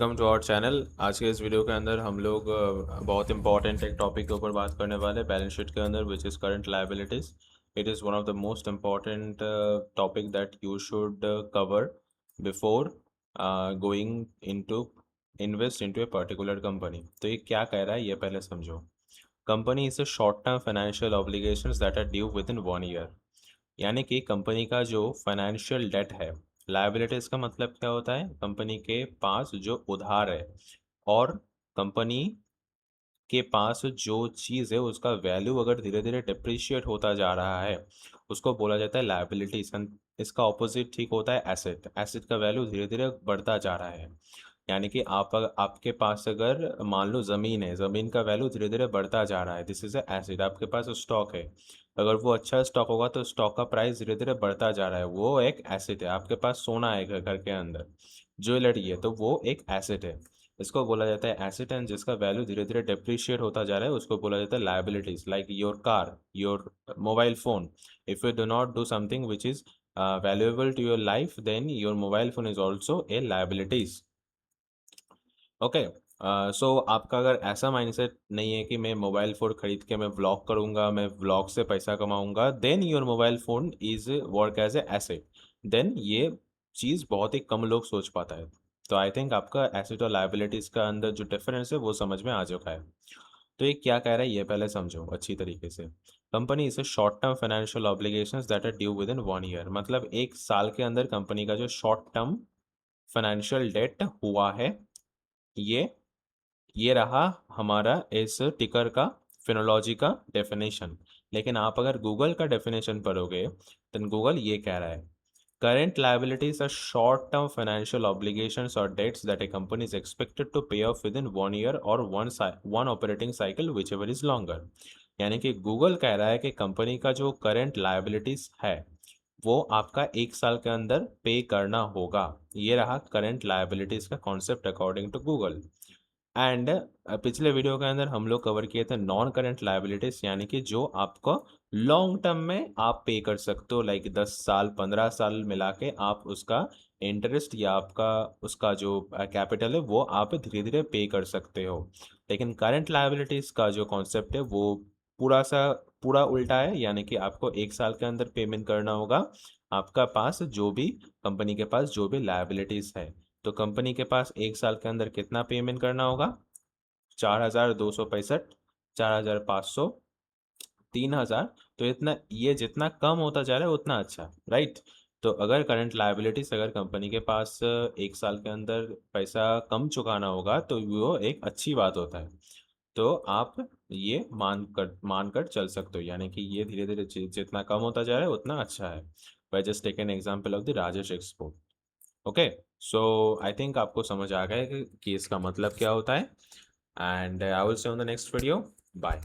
Welcome to our channel. आज के इस वीडियो के अंदर हम लोग बहुत इंपॉर्टेंट एक टॉपिक के ऊपर बात करने वाले हैं बैलेंस शीट के अंदर, which is current liabilities. It is one of the most important topic that you should cover before going into invest into a particular company. तो ये क्या कह रहा है ये पहले समझो। Company is a short term financial obligations that are due within 1 year. यानी कि कंपनी का जो फाइनेंशियल डेट है, लायबिलिटीज का मतलब क्या होता है, कंपनी के पास जो उधार है और कंपनी के पास जो चीज़ है उसका वैल्यू अगर धीरे धीरे डिप्रिशिएट होता जा रहा है उसको बोला जाता है लायबिलिटीज। इसका ऑपोजिट ठीक होता है एसेट। एसेट का वैल्यू धीरे धीरे बढ़ता जा रहा है। यानी कि आपके पास अगर मान लो ज़मीन है, ज़मीन का वैल्यू धीरे धीरे बढ़ता जा रहा है, दिस इज़ ए एसेट। आपके पास स्टॉक है, अगर वो अच्छा स्टॉक होगा तो स्टॉक का प्राइस धीरे धीरे बढ़ता जा रहा है, वो एक एसेट है। आपके पास सोना है घर घर के अंदर, ज्वेलरी है, तो वो एक एसेट है। इसको बोला जाता है एसेट, एंड जिसका वैल्यू धीरे धीरे डिप्रिशिएट होता जा रहा है उसको बोला जाता है liabilities. Like your car, your mobile phone, if you do not do something which is valuable to your life, then your mobile phone is also a liabilities. Okay. So आपका अगर ऐसा माइंडसेट नहीं है कि मैं मोबाइल फ़ोन खरीद के मैं व्लॉग करूँगा, मैं व्लॉग से पैसा कमाऊँगा, then your mobile phone is work as a asset. Then ये चीज़ बहुत ही कम लोग सोच पाता है। तो आई थिंक आपका एसेट और लायबिलिटीज़ का अंदर जो डिफरेंस है वो समझ में आ चुका है। तो ये क्या कह रहा है ये पहले समझो अच्छी तरीके से। Company is a short term financial obligations that are due within 1 year. मतलब 1 साल के अंदर कंपनी का जो शॉर्ट टर्म फाइनेंशियल डेट हुआ है, ये ये रहा हमारा इस टिकर का फिनोलॉजी का डेफिनेशन। लेकिन आप अगर गूगल का डेफिनेशन पढ़ोगे तो गूगल ये कह रहा है, current liabilities are short-term financial obligations or debts that a company is expected to pay off within 1 year or one operating cycle, whichever is longer। यानी कि गूगल कह रहा है कि कंपनी का जो करंट लायबिलिटीज है वो आपका 1 साल के अंदर पे करना होगा। ये रहा करंट लायबिलिटीज का concept according to Google. And पिछले वीडियो के अंदर हम लोग कवर किए थे नॉन करंट लायबिलिटीज, यानी कि जो आपको लॉन्ग टर्म में आप पे कर सकते हो, लाइक 10 साल 15 साल मिला के आप उसका इंटरेस्ट या आपका उसका जो कैपिटल है वो आप धीरे धीरे पे कर सकते हो। लेकिन करंट लायबिलिटीज का जो कॉन्सेप्ट है वो पूरा उल्टा है। यानी कि आपको 1 साल के अंदर पेमेंट करना होगा आपका पास जो भी कंपनी के पास जो भी लायबिलिटीज है। तो कंपनी के पास 1 साल के अंदर कितना पेमेंट करना होगा? 4,265, 4,500, 3,000। तो इतना, ये जितना कम होता जा रहा है उतना अच्छा, राइट। तो अगर करंट लायबिलिटीज अगर कंपनी के पास 1 साल के अंदर पैसा कम चुकाना होगा तो वो एक अच्छी बात होता है। तो आप ये मान कर चल सकते हो, यानी कि ये धीरे धीरे जितना कम होता जा रहा है उतना अच्छा है। By just take an example of the Rajesh export. Okay. So I think आपको समझ आ गया कि इसका मतलब क्या होता है, and I will see on the next video. Bye.